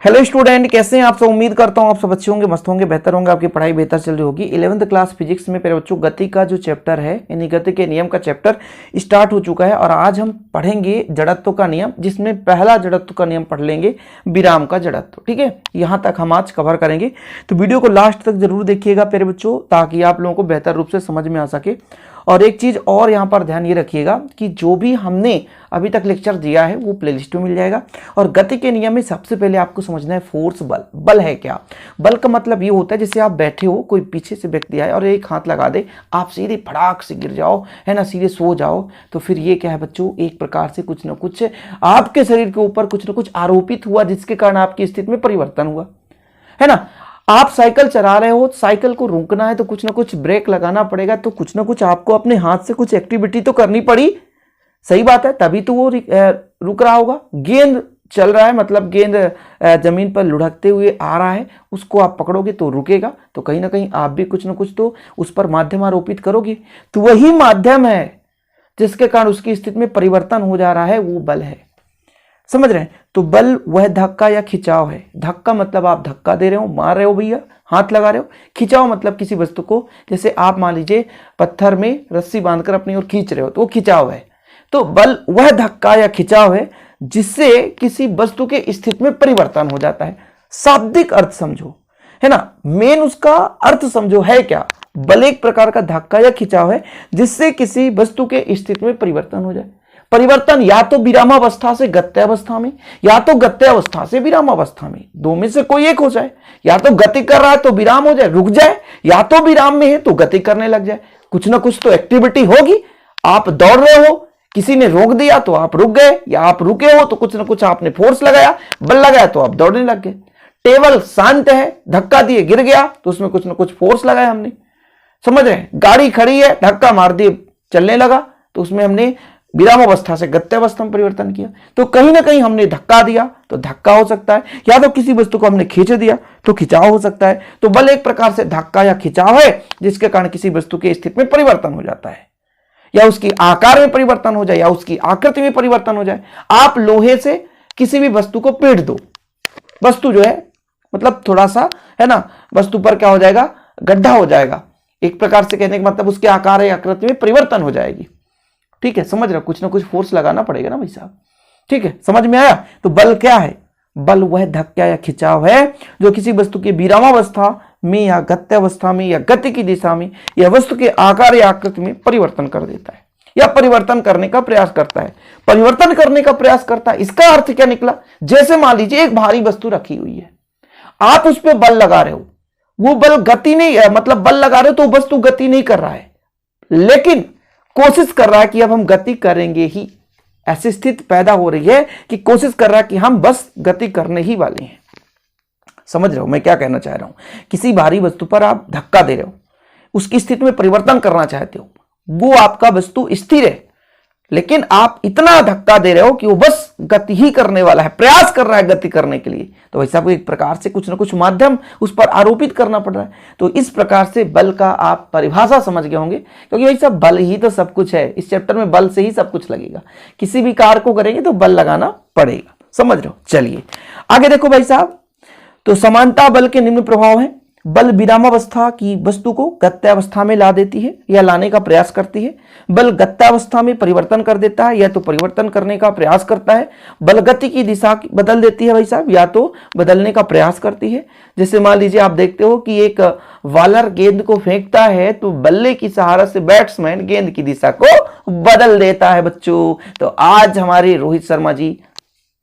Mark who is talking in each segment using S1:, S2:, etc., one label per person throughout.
S1: Hello student, कैसे हैं आप सब। उम्मीद करता हूं आप सब अच्छे होंगे, मस्त होंगे, बेहतर होंगे, आपकी पढ़ाई बेहतर चल रही होगी। 11th क्लास फिजिक्स में मेरे बच्चों गति का जो चैप्टर है यानी गति के नियम का चैप्टर स्टार्ट हो चुका है और आज हम पढ़ेंगे जड़त्व का नियम, जिसमें पहला जड़त्व का नियम पढ़ लेंगे, विराम का जड़त्व। ठीक है, यहां तक हम आज कवर करेंगे, तो वीडियो को लास्ट तक जरूर देखिएगा प्यारे बच्चों, ताकि आप लोगों को बेहतर रूप से समझ में आ सके। और एक चीज और यहाँ पर ध्यान ये रखिएगा कि जो भी हमने अभी तक लेक्चर दिया है वो प्लेलिस्ट में मिल जाएगा। और गति के नियम में सबसे पहले आपको समझना है फोर्स, बल। बल है क्या? बल का मतलब ये होता है जैसे आप बैठे हो, कोई पीछे से व्यक्ति आए और एक हाथ लगा दे, आप सीधे फटाक से गिर जाओ, है ना, सीधे सो जाओ, तो फिर ये क्या है बच्चों, एक प्रकार से कुछ ना कुछ आपके शरीर के ऊपर कुछ ना कुछ आरोपित हुआ, जिसके कारण आपकी स्थिति में परिवर्तन हुआ, है ना। आप साइकिल चला रहे हो, साइकिल को रोकना है तो कुछ ना कुछ ब्रेक लगाना पड़ेगा, तो कुछ ना कुछ आपको अपने हाथ से कुछ एक्टिविटी तो करनी पड़ी। सही बात है, तभी तो वो रुक रहा होगा। गेंद चल रहा है, मतलब गेंद जमीन पर लुढ़कते हुए आ रहा है, उसको आप पकड़ोगे तो रुकेगा, तो कहीं ना कहीं आप भी कुछ ना कुछ तो उस पर माध्यम आरोपित करोगे, तो वही माध्यम है जिसके कारण उसकी स्थिति में परिवर्तन हो जा रहा है, वो बल है। समझ रहे हैं? तो बल वह धक्का या खिंचाव है। धक्का मतलब आप धक्का दे रहे हो, मार रहे हो भैया, हाथ लगा रहे हो। खिंचाव मतलब किसी वस्तु को, जैसे आप मान लीजिए पत्थर में रस्सी बांधकर अपनी ओर खींच रहे हो, तो वो खिंचाव है। तो बल वह धक्का या खिंचाव है जिससे किसी वस्तु के स्थिति में परिवर्तन हो जाता है। शाब्दिक अर्थ समझो, है ना, मेन उसका अर्थ समझो है क्या। बल एक प्रकार का धक्का या खिंचाव है जिससे किसी वस्तु के स्थिति में परिवर्तन हो जाए। परिवर्तन या तो विरामावस्था से गत्यावस्था में, या तो गत्यावस्था से विरामावस्था में, दो में से कोई एक हो जाए। या तो गति कर रहा है तो विराम हो जाए, रुक जाए, या तो विराम में है तो गति करने लग जाए। कुछ ना कुछ तो एक्टिविटी होगी। आप दौड़ रहे हो, किसी ने रोक दिया तो आप रुक गए, या आप रुके हो तो कुछ ना कुछ आपने फोर्स लगाया, बल लगाया तो आप दौड़ने लग गए। टेबल शांत है, धक्का दिए गिर गया, तो उसमें कुछ ना कुछ फोर्स लगाया हमने। समझ रहे हैं? गाड़ी खड़ी है, धक्का मार दिए, चलने लगा, तो उसमें हमने विरामावस्था से गत्यावस्था में परिवर्तन किया। तो कहीं ना कहीं हमने धक्का दिया तो धक्का हो सकता है, या तो किसी वस्तु को हमने खींच दिया तो खिंचाव हो सकता है। तो बल एक प्रकार से धक्का या खिंचाव है जिसके कारण किसी वस्तु की स्थिति में परिवर्तन हो जाता है, या उसकी आकार में परिवर्तन हो जाए, या उसकी आकृति में परिवर्तन हो जाए। आप लोहे से किसी भी वस्तु को पीट दो, वस्तु जो है मतलब थोड़ा सा, है ना, वस्तु पर क्या हो जाएगा, गड्ढा हो जाएगा। एक प्रकार से कहने का मतलब उसके आकार या आकृति में परिवर्तन हो जाएगी। ठीक है, समझ रहे हो? कुछ ना कुछ फोर्स लगाना पड़ेगा ना भाई साहब। ठीक है, समझ में आया? तो बल क्या है? बल वह धक्का या खिंचाव है जो किसी वस्तु की विरामावस्था में या गत्यावस्था में या गति की दिशा में या वस्तु के आकार या आकृति में परिवर्तन कर देता है, या परिवर्तन करने का प्रयास करता है। परिवर्तन करने का प्रयास करता है, इसका अर्थ क्या निकला? जैसे मान लीजिए एक भारी वस्तु रखी हुई है, आप उस पर बल लगा रहे हो, वो बल गति नहीं, मतलब बल लगा रहे हो तो वस्तु गति नहीं कर रहा है, लेकिन कोशिश कर रहा है कि अब हम गति करेंगे ही। ऐसी स्थिति पैदा हो रही है कि कोशिश कर रहा है कि हम बस गति करने ही वाले हैं। समझ रहे हो मैं क्या कहना चाह रहा हूं? किसी भारी वस्तु पर आप धक्का दे रहे हो, उसकी स्थिति में परिवर्तन करना चाहते हो, वो आपका वस्तु स्थिर है, लेकिन आप इतना धक्का दे रहे हो कि वो बस गति ही करने वाला है, प्रयास कर रहा है गति करने के लिए। तो वैसा कोई एक प्रकार से कुछ ना कुछ माध्यम उस पर आरोपित करना पड़ रहा है। तो इस प्रकार से बल का आप परिभाषा समझ गए होंगे, क्योंकि वैसा बल ही तो सब कुछ है। इस चैप्टर में बल से ही सब कुछ लगेगा, किसी भी कार्य को करेंगे तो बल लगाना पड़ेगा। समझ रहे हो? चलिए आगे देखो भाई साहब। तो समानता बल के निम्न प्रभाव है। बल विरामावस्था की वस्तु को गत्यावस्था में ला देती है या लाने का प्रयास करती है। बल गत्यावस्था में परिवर्तन कर देता है, या तो परिवर्तन करने का प्रयास करता है। बल गति की दिशा बदल देती है भाई साहब, या तो बदलने का प्रयास करती है। जैसे मान लीजिए आप देखते हो कि एक बॉलर गेंद को फेंकता है तो बल्ले की सहारा से बैट्समैन गेंद की दिशा को बदल देता है बच्चों। तो आज हमारे रोहित शर्मा जी,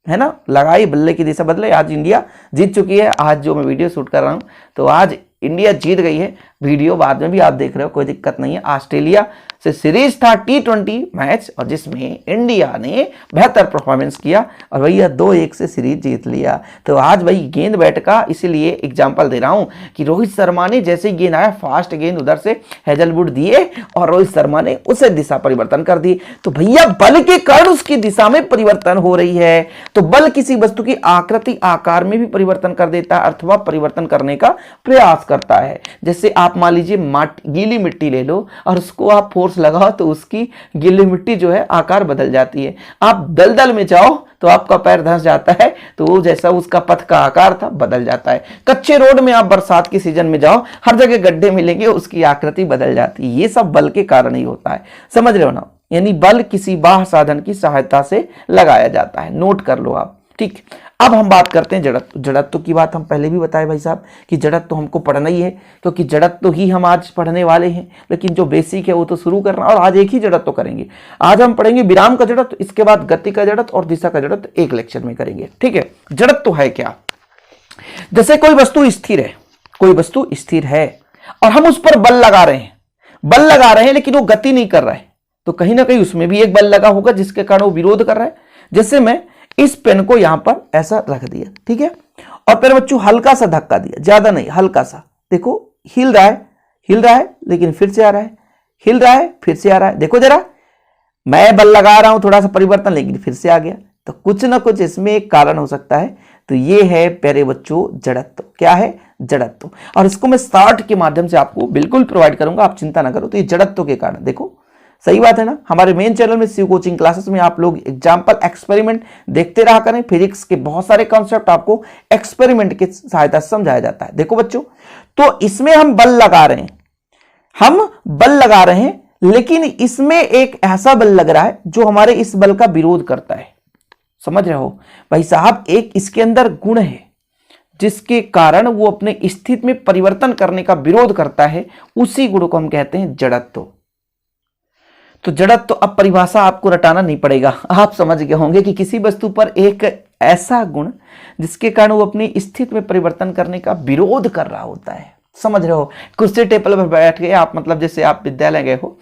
S1: है ना, लगाई बल्ले की दिशा बदले, आज इंडिया जीत चुकी है। आज जो मैं वीडियो शूट कर रहा हूं तो आज इंडिया जीत गई है। वीडियो बाद में भी आप देख रहे हो, कोई दिक्कत नहीं है। ऑस्ट्रेलिया से सीरीज था T20 मैच, और जिसमें इंडिया ने बेहतर परफॉर्मेंस किया और भैया 2-1 से सीरीज जीत लिया। तो आज भाई गेंद बैट का इसीलिए एग्जांपल दे रहा हूं कि रोहित शर्मा ने जैसे ही गेंद आया, फास्ट गेंद उधर से हेजलवुड दिए और रोहित शर्मा ने उसे दिशा परिवर्तन कर दी। तो भैया बल के कारण उसकी दिशा में परिवर्तन हो रही है। तो बल किसी वस्तु की आकृति आकार में भी परिवर्तन कर देता है, अथवा परिवर्तन करने का प्रयास करता है। जैसे आप आप मान लीजिए गीली मिट्टी ले लो और उसको आप फोर्स लगाओ तो उसकी गीली मिट्टी जो है आकार बदल जाती है। आप दलदल में जाओ तो आपका पैर धंस जाता है, तो वो जैसा उसका पथ का आकार था बदल जाता है। कच्चे रोड में आप बरसात के सीजन में जाओ, हर जगह गड्ढे मिलेंगे, उसकी आकृति बदल जाती है। ये सब बल के कारण ही होता है, समझ रहे हो ना। यानी बल किसी बाह्य साधन की सहायता से लगाया जाता है, नोट कर लो आप, ठीक। अब हम बात करते हैं जड़त्व। जड़त्व की बात हम पहले भी बताए भाई साहब कि जड़त्व तो हमको पढ़ना ही है, क्योंकि जड़त्व ही हम आज पढ़ने वाले हैं, लेकिन जो बेसिक है वो तो शुरू करना। और आज एक ही जड़त्व करेंगे, आज हम पढ़ेंगे विराम का जड़त्व, इसके बाद गति का जड़त्व और दिशा का जड़त्व एक लेक्चर में करेंगे, ठीक है। जड़त्व है क्या? जैसे कोई वस्तु स्थिर है, कोई वस्तु स्थिर है और हम उस पर बल लगा रहे हैं, बल लगा रहे हैं लेकिन वो गति नहीं कर रहा है, तो कहीं ना कहीं उसमें भी एक बल लगा होगा जिसके कारण वो विरोध कर रहा है। जैसे मैं इस पेन को यहां पर ऐसा रख दिया, ठीक है, और फिर बच्चों हल्का सा धक्का दिया, ज्यादा नहीं, हल्का सा, देखो हिल रहा है, हिल रहा है लेकिन फिर से आ रहा है, हिल रहा है फिर से आ रहा है। देखो जरा, मैं बल लगा रहा हूं, थोड़ा सा परिवर्तन, लेकिन फिर से आ गया, तो कुछ ना कुछ इसमें एक कारण हो सकता है। तो ये है प्यारे बच्चों जड़त्व। क्या है? जड़त्व। और इसको मैं शार्ट के माध्यम से आपको बिल्कुल प्रोवाइड करूंगा, आप चिंता ना करो। तो ये जड़त्व के कारण, देखो सही बात है ना। हमारे मेन चैनल में शिव कोचिंग क्लासेस में आप लोग एग्जाम्पल एक्सपेरिमेंट देखते रहा करें। फिजिक्स के बहुत सारे कॉन्सेप्ट आपको एक्सपेरिमेंट की सहायता से समझाया जाता है। देखो बच्चों, तो इसमें हम बल लगा रहे हैं, हम बल लगा रहे हैं, लेकिन इसमें एक ऐसा बल लग रहा है जो हमारे इस बल का विरोध करता है। समझ रहे हो भाई साहब, एक इसके अंदर गुण है जिसके कारण वो अपने स्थिति में परिवर्तन करने का विरोध करता है, उसी गुण को हम कहते हैं जड़त्व। तो जड़त्व तो अब परिभाषा आपको रटाना नहीं पड़ेगा, आप समझ गए होंगे कि किसी वस्तु पर एक ऐसा गुण जिसके कारण वो अपनी स्थिति में परिवर्तन करने का विरोध कर रहा होता है। समझ रहे हो, कुर्सी टेबल पर बैठ गए आप, मतलब जैसे आप विद्यालय गए हो,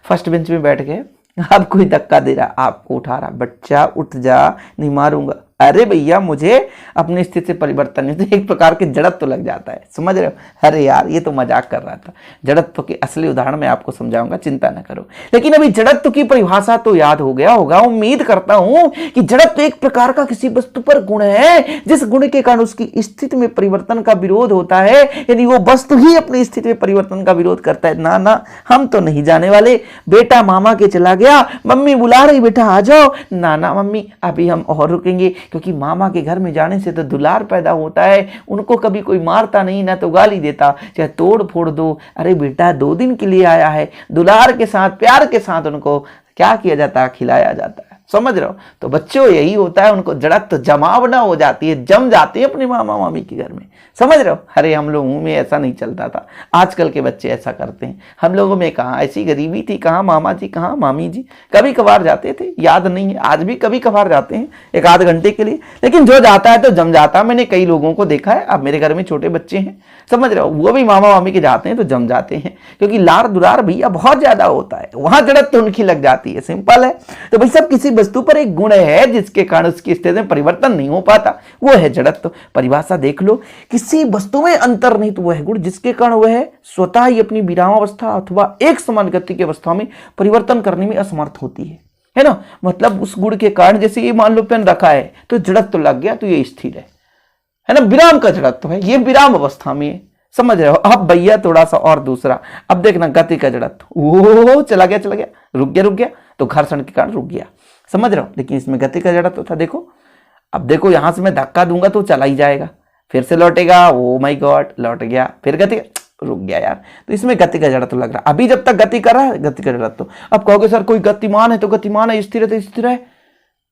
S1: फर्स्ट बेंच में बैठ गए, आप कोई धक्का दे रहा, आपको उठा रहा, बच्चा उठ जा, नहीं मारूंगा, अरे भैया मुझे अपनी स्थिति से परिवर्तन नहीं, तो एक प्रकार के जड़त्व तो लग जाता है। समझ रहे हो? अरे यार ये तो मजाक कर रहा था, जड़त्व के असली उदाहरण मैं आपको समझाऊंगा, चिंता न करो। लेकिन अभी जड़त्व की परिभाषा तो याद हो गया होगा, उम्मीद करता हूं कि जड़त्व एक प्रकार का किसी वस्तु पर गुण है जिस गुण के कारण उसकी स्थिति में परिवर्तन का विरोध होता है, यानी वो वस्तु ही अपनी स्थिति में परिवर्तन का विरोध करता है। ना ना, हम तो नहीं जाने वाले, बेटा मामा के चला गया, मम्मी बुला रही, बेटा आ जाओ। ना ना मम्मी, अभी हम और रुकेंगे, क्योंकि मामा के घर में जाने से तो दुलार पैदा होता है, उनको कभी कोई मारता नहीं, ना तो गाली देता, चाहे तोड़ फोड़ दो। अरे बेटा 2 दिन के लिए आया है, दुलार के साथ प्यार के साथ उनको क्या किया जाता है? खिलाया जाता है। समझ रहे हो? तो बच्चों यही होता है, उनको जड़त्व जमावना हो जाती है, जम जाते हैं अपने मामा मामी के घर में। समझ रहे हो? अरे हम लोगों में ऐसा नहीं चलता था, आजकल के बच्चे ऐसा करते हैं। हम लोगों में कहाँ ऐसी गरीबी थी, कहाँ मामा जी, कहाँ मामी जी, कभी कभार जाते थे, याद नहीं है, आज भी कभी कभार जाते हैं 1-8 घंटे के लिए, लेकिन जो जाता है तो जम जाता है। मैंने कई लोगों को देखा है, अब मेरे घर में छोटे बच्चे हैं, समझ रहे हो, वो भी मामा मामी के जाते हैं तो जम जाते हैं, क्योंकि लाड़ दुलार भैया बहुत ज्यादा होता है, वहां जड़त्व उनकी लग जाती है। सिंपल है। तो भाई सब किसी वस्तु पर एक गुण है जिसके कारण उसकी स्थिति में परिवर्तन नहीं हो पाता, वो है जड़त्व। परिभाषा देख लो, किसी वस्तु में अंतर नहीं तो वह गुण जिसके कारण वह स्वतः ही अपनी विरामावस्था अथवा एक समान गति की अवस्था में परिवर्तन करने में असमर्थ होती है ना। मतलब उस गुण के कारण, जैसे ये मान लो पेन रखा है तो जड़त्व लग गया, तो ये स्थिर है ना, विराम का जड़त्व है, ये विराम अवस्था में है। समझ रहे हो? अब भैया थोड़ा सा और दूसरा, अब देखना गति का जड़त्व, वो चला गया, रुक गया, तो घर्षण के कारण रुक गया। समझ रहे हो? लेकिन इसमें गति का जड़त्व था, देखो, अब देखो यहां से मैं धक्का दूंगा तो चला ही जाएगा, फिर से लौटेगा, ओ माय गॉड, लौट गया, फिर गति, रुक गया यार, तो इसमें गति का जड़त्व लग रहा। अभी जब तक गति कर रहा है, गति का जड़त्व। अब कहोगे सर कोई गतिमान है तो गतिमान है, स्थिर है तो स्थिर है,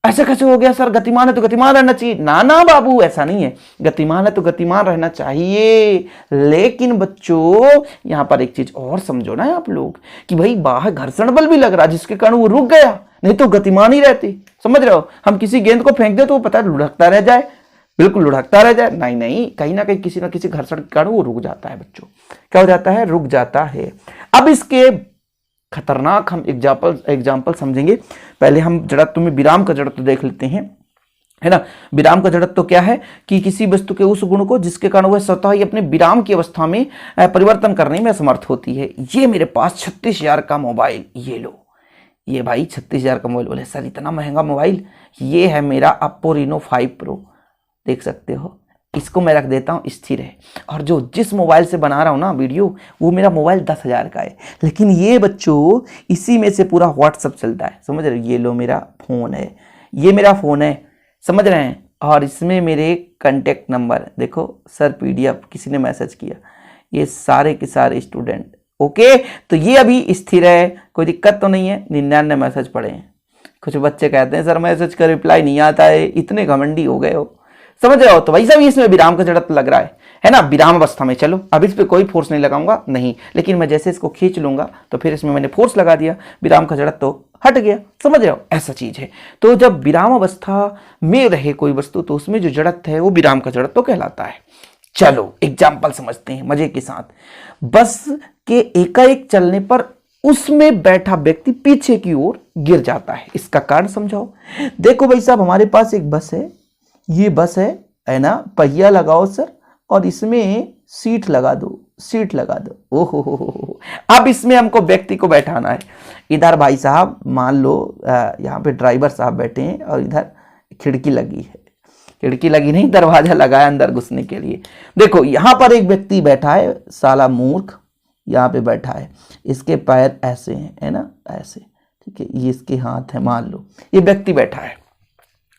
S1: ऐसे कैसे हो गया सर? गतिमान है तो गतिमान रहना चाहिए। ना ना बाबू, ऐसा नहीं है, गतिमान है तो गतिमान रहना चाहिए, लेकिन बच्चों यहां पर एक चीज और समझो ना आप लोग, कि भाई बाहर घर्षण बल भी लग रहा जिसके कारण वो रुक गया, नहीं तो गतिमान ही रहती। समझ रहे हो? हम किसी गेंद को फेंक दे तो वो पता है लुढ़कता रह जाए, बिल्कुल लुढ़कता रह जाए, नहीं, कहीं ना कहीं किसी ना किसी घर्षण के कारण वो रुक जाता है। बच्चों क्या हो जाता है? रुक जाता है। अब इसके खतरनाक हम एग्जाम्पल समझेंगे। पहले हम जड़त्व में विराम का जड़त्व देख लेते हैं, है ना। विराम का जड़त्व क्या है? कि किसी वस्तु के उस गुण को जिसके कारण वह स्वतः ही अपने विराम की अवस्था में परिवर्तन करने में असमर्थ होती है। ये मेरे पास 36,000 का मोबाइल, ये लो, ये भाई 36,000 का मोबाइल। बोले सर इतना महंगा मोबाइल? ये है मेरा Oppo Reno 5 Pro, देख सकते हो, इसको मैं रख देता हूँ स्थिर है। और जो जिस मोबाइल से बना रहा हूँ ना वीडियो, वो मेरा मोबाइल 10,000 का है, लेकिन ये बच्चों इसी में से पूरा व्हाट्सअप चलता है, समझ रहे हो। ये लो मेरा फ़ोन है, ये मेरा फ़ोन है, समझ रहे हैं। और इसमें मेरे कॉन्टेक्ट नंबर देखो, सर PDF किसी ने मैसेज किया, ये सारे के सारे स्टूडेंट। ओके, तो ये अभी स्थिर है, कोई दिक्कत तो नहीं है। 99 मैसेज पड़े हैं। कुछ बच्चे कहते हैं सर मैसेज का रिप्लाई नहीं आता है, इतने घमंडी हो गए हो, समझ रहे हो। तो वैसा भी इसमें विराम का जड़त्व लग रहा है ना, विराम अवस्था में। चलो अब इस पे कोई फोर्स नहीं लगाऊंगा, नहीं, लेकिन मैं जैसे इसको खींच लूंगा तो फिर इसमें मैंने फोर्स लगा दिया, विराम का जड़त्व तो हट गया, समझ रहे हो, ऐसा चीज है। तो जब विराम अवस्था में रहे कोई वस्तु तो उसमें जो जड़त्व है वो विराम का जड़त्व कहलाता है। चलो एग्जाम्पल समझते हैं मजे के साथ। बस के एकाएक चलने पर उसमें बैठा व्यक्ति पीछे की ओर गिर जाता है, इसका कारण समझाओ। देखो भाई साहब, हमारे पास एक बस है, ये बस है ना, पहिया लगाओ सर और इसमें सीट लगा दो, सीट लगा दो। ओहो, अब इसमें हमको व्यक्ति को बैठाना है। इधर भाई साहब मान लो यहाँ पे ड्राइवर साहब बैठे हैं और इधर खिड़की लगी है, खिड़की लगी नहीं, दरवाजा लगा है अंदर घुसने के लिए। देखो यहाँ पर एक व्यक्ति बैठा है, साला मूर्ख यहाँ पे बैठा है, इसके पैर ऐसे हैं, है ना, ऐसे, ठीक है, ये इसके हाथ है, मान लो ये व्यक्ति बैठा है।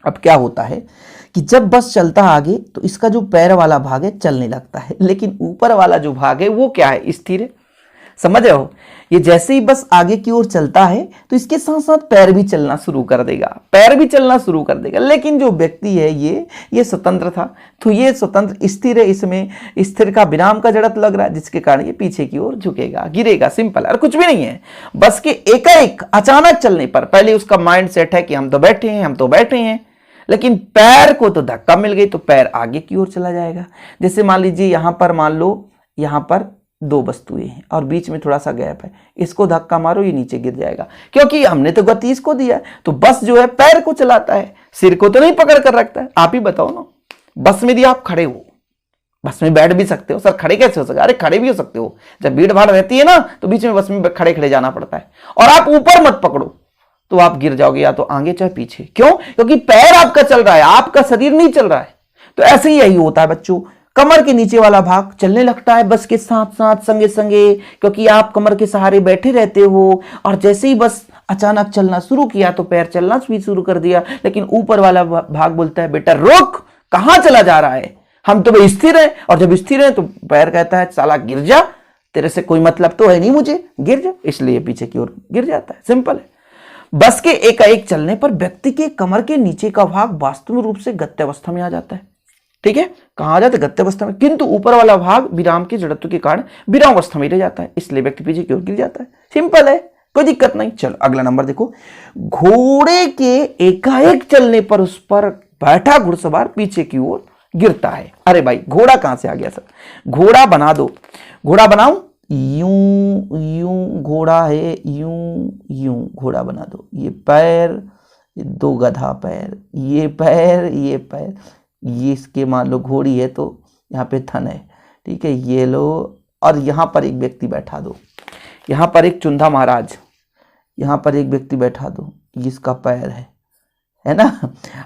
S1: अब क्या होता है कि जब बस चलता है आगे तो इसका जो पैर वाला भाग है चलने लगता है, लेकिन ऊपर वाला जो भाग है वो क्या है, स्थिर है, समझ रहे हो। ये जैसे ही बस आगे की ओर चलता है तो इसके साथ साथ पैर भी चलना शुरू कर देगा, पैर भी चलना शुरू कर देगा, लेकिन जो व्यक्ति है ये स्वतंत्र था, तो ये स्वतंत्र स्थिर है, इसमें स्थिर का विराम का जड़त्व लग रहा है, जिसके कारण ये पीछे की ओर झुकेगा, गिरेगा, सिंपल, और कुछ भी नहीं है। बस के एकाएक अचानक चलने पर पहले उसका माइंड सेट है कि हम तो बैठे हैं, हम तो बैठे हैं, लेकिन पैर को तो धक्का मिल गई तो पैर आगे की ओर चला जाएगा। जैसे मान लीजिए यहां पर, मान लो यहां पर दो वस्तुएं हैं और बीच में थोड़ा सा गैप है, इसको धक्का मारो ये नीचे गिर जाएगा, क्योंकि हमने तो गति इसको दिया है। तो बस जो है पैर को चलाता है, सिर को तो नहीं पकड़ कर रखता है। आप ही बताओ ना, बस में यदि आप खड़े हो, बस में बैठ भी सकते हो, सर खड़े कैसे हो सकते, अरे खड़े भी हो सकते हो, जब भीड़ भाड़ रहती है ना तो बीच में बस में खड़े खड़े जाना पड़ता है, और आप ऊपर मत पकड़ो तो आप गिर जाओगे, या तो आगे चाहे पीछे। क्यों? क्योंकि पैर आपका चल रहा है, आपका शरीर नहीं चल रहा है। तो ऐसे ही यही होता है बच्चों, कमर के नीचे वाला भाग चलने लगता है बस के साथ साथ, संगे संगे, क्योंकि आप कमर के सहारे बैठे रहते हो, और जैसे ही बस अचानक चलना शुरू किया तो पैर चलना भी शुरू कर दिया, लेकिन ऊपर वाला भाग बोलता है बेटा रुक, कहां चला जा रहा है, हम तो भाई स्थिर है। और जब स्थिर है तो पैर कहता है साला गिर जा, तेरे से कोई मतलब तो है नहीं मुझे, गिर जा, इसलिए पीछे की ओर गिर जाता है, सिंपल है। बस के एकाएक चलने पर व्यक्ति के कमर के नीचे का भाग वास्तविक रूप से गत्यावस्था में आ जाता है, ठीक है, कहां आ जाता है, गत्यावस्था में, किंतु ऊपर वाला भाग विराम के जड़त्व के कारण विरामावस्था में रह जाता है, इसलिए व्यक्ति पीछे की ओर गिर जाता है, सिंपल है, कोई दिक्कत नहीं। चलो अगला नंबर देखो, घोड़े के एकाएक चलने पर उस पर बैठा घुड़सवार पीछे की ओर गिरता है। अरे भाई घोड़ा कहां से आ गया सर, घोड़ा बना दो, घोड़ा बनाऊं, यूं यूं घोड़ा है, यूं यूं घोड़ा बना दो, ये पैर, ये दो गधा पैर, ये पैर, ये पैर, ये इसके मान लो घोड़ी है तो यहाँ पे थन है, ठीक है, ये लो, और यहाँ पर एक व्यक्ति बैठा दो, यहाँ पर एक चुंधा महाराज, यहाँ पर एक व्यक्ति बैठा दो, इसका पैर है ना।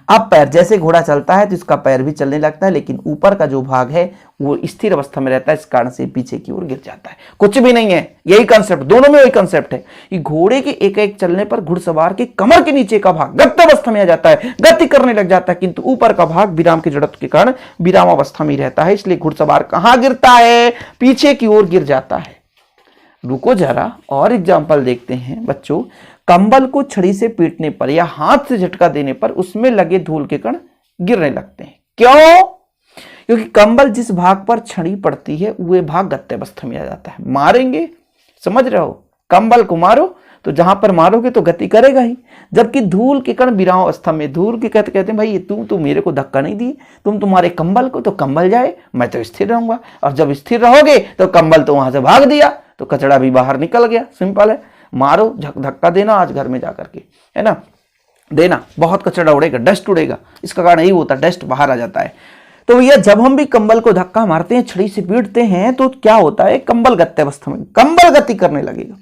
S1: अब पैर जैसे घोड़ा चलता है तो इसका पैर भी चलने लगता है, लेकिन ऊपर का जो भाग है वो स्थिर अवस्था में रहता है, इस कारण से पीछे की ओर गिर जाता है, कुछ भी नहीं है, यही कंसेप्ट, दोनों में वही कंसेप्ट है। ये घोड़े के एक चलने पर घुड़सवार के कमर के नीचे का भाग गत्यावस्था में आ जाता है, गति करने लग जाता है, किंतु ऊपर का भाग विराम के जड़त्व के कारण विरामावस्था में रहता है, इसलिए घुड़सवार कहां गिरता है, पीछे की ओर गिर जाता है। रुको जरा और एग्जाम्पल देखते हैं बच्चों। कंबल को छड़ी से पीटने पर या हाथ से झटका देने पर उसमें लगे धूल के कण गिरने लगते हैं। क्यों? क्योंकि कंबल जिस भाग पर छड़ी पड़ती है वह भाग गत्यावस्था में आ जाता है। मारेंगे, समझ रहे हो, कंबल को मारो तो जहां पर मारोगे तो गति करेगा ही, जबकि धूल के कण विराम अवस्था में, धूल के कहते हैं भाई तुम तो मेरे को धक्का नहीं दिए, तुम तुम्हारे कंबल को, तो कंबल जाए, मैं तो स्थिर रहूंगा, और जब स्थिर रहोगे तो कंबल तो वहां से भाग दिया तो कचड़ा भी बाहर निकल गया, सिंपल है। मारो, धक्का देना आज घर में जाकर के, है ना, देना, बहुत कचड़ा उड़ेगा, डस्ट उड़ेगा, इसका कारण यही होता है, डस्ट बाहर आ जाता है। तो भैया जब हम भी कंबल को धक्का मारते हैं, छड़ी से पीटते हैं, तो क्या होता है, कंबल गत्यावस्था में, कंबल गति करने लगेगा,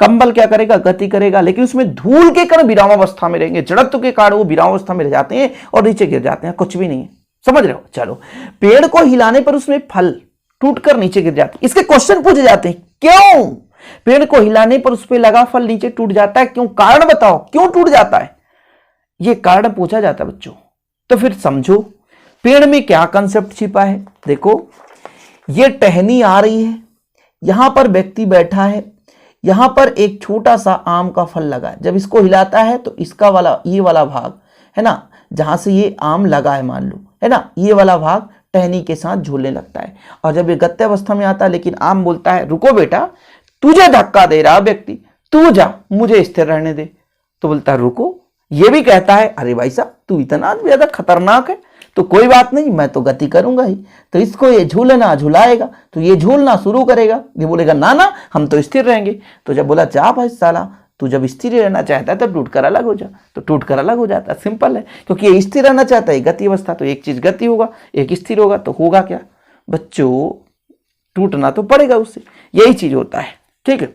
S1: कंबल क्या करेगा, गति करेगा, लेकिन उसमें धूल के कण विरामावस्था में रहेंगे, जड़त्व के कारण वो विरामावस्था में रह जाते हैं और नीचे गिर जाते हैं, कुछ भी नहीं है, समझ रहे हो? चलो, पेड़ को हिलाने पर उसमें फल टूटकर नीचे गिर जाते हैं। इसके क्वेश्चन पूछे जाते हैं, क्यों पेड़ को हिलाने पर उस पर लगा फल नीचे टूट जाता है, क्यों? कारण बताओ क्यों टूट जाता है, यह कारण पूछा जाता है बच्चों। तो फिर समझो पेड़ में क्या कंसेप्ट छिपा है। देखो, यह टहनी आ रही है, यहां पर व्यक्ति बैठा है, यहां पर एक छोटा सा आम का फल लगा है। जब इसको हिलाता है तो इसका वाला, ये वाला भाग है ना, जहां से ये आम लगा है मान लो, है ना, ये वाला भाग टहनी के साथ झूलने लगता है। और जब ये गत्ते अवस्था में आता है, लेकिन आम बोलता है रुको बेटा, तुझे धक्का दे रहा व्यक्ति, तू जा, मुझे स्थिर रहने दे। तो बोलता है रुको। ये भी कहता है अरे भाई साहब तू इतना ज्यादा खतरनाक है, तो कोई बात नहीं, मैं तो गति करूंगा ही। तो इसको ये झूलना झुलाएगा, तो ये झूलना शुरू करेगा। ये बोलेगा ना ना हम तो स्थिर रहेंगे। तो जब बोला जा भाई साला, तू जब स्थिर रहना चाहता है तो टूट कर अलग हो जा, तो टूट कर अलग हो जाता है। सिंपल है, क्योंकि ये स्थिर रहना चाहता है, गति अवस्था। तो एक चीज गति होगा, एक स्थिर होगा, तो होगा क्या बच्चों, टूटना तो पड़ेगा उससे। यही चीज होता है, ठीक है।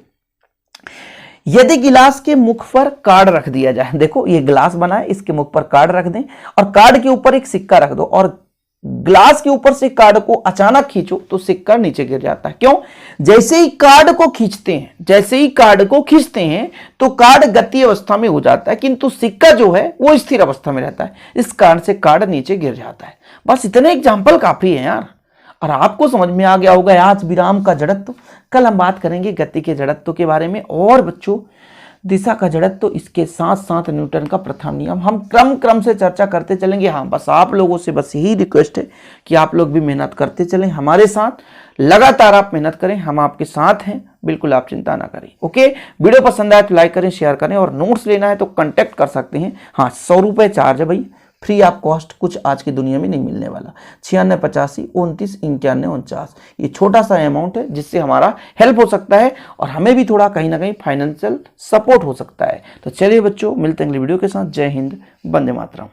S1: यदि गिलास के मुख पर कार्ड रख दिया जाए, देखो ये गिलास बना है, इसके मुख पर कार्ड रख दें और कार्ड के ऊपर एक सिक्का रख दो और ग्लास के ऊपर से कार्ड को अचानक खींचो तो सिक्का नीचे गिर जाता है। क्यों? जैसे ही कार्ड को खींचते हैं, जैसे ही कार्ड को खींचते हैं तो कार्ड गति अवस्था में हो जाता है, किंतु सिक्का जो है वो स्थिर अवस्था में रहता है। इस कारण से कार्ड नीचे गिर जाता है। बस इतने एग्जाम्पल काफी है यार, और आपको समझ में आ गया होगा आज विराम का जड़त्व। कल हम बात करेंगे गति के जड़त्व के बारे में, और बच्चों दिशा का जड़त्व, इसके साथ साथ न्यूटन का प्रथम नियम, हम क्रम से चर्चा करते चलेंगे। हाँ, बस आप लोगों से बस यही रिक्वेस्ट है कि आप लोग भी मेहनत करते चलें हमारे साथ, लगातार आप मेहनत करें, हम आपके साथ हैं, बिल्कुल आप चिंता ना करें। ओके, वीडियो पसंद आए तो लाइक करें, शेयर करें, और नोट्स लेना है तो कॉन्टैक्ट कर सकते हैं। हाँ, 100 रुपये चार्ज है भाई, फ्री ऑफ कॉस्ट, कुछ आज की दुनिया में नहीं मिलने वाला। 9685 29 91 49, ये छोटा सा अमाउंट है जिससे हमारा हेल्प हो सकता है और हमें भी थोड़ा कहीं ना कहीं फाइनेंशियल सपोर्ट हो सकता है। तो चलिए बच्चों, मिलते हैं अगली वीडियो के साथ। जय हिंद, वंदे मातरम।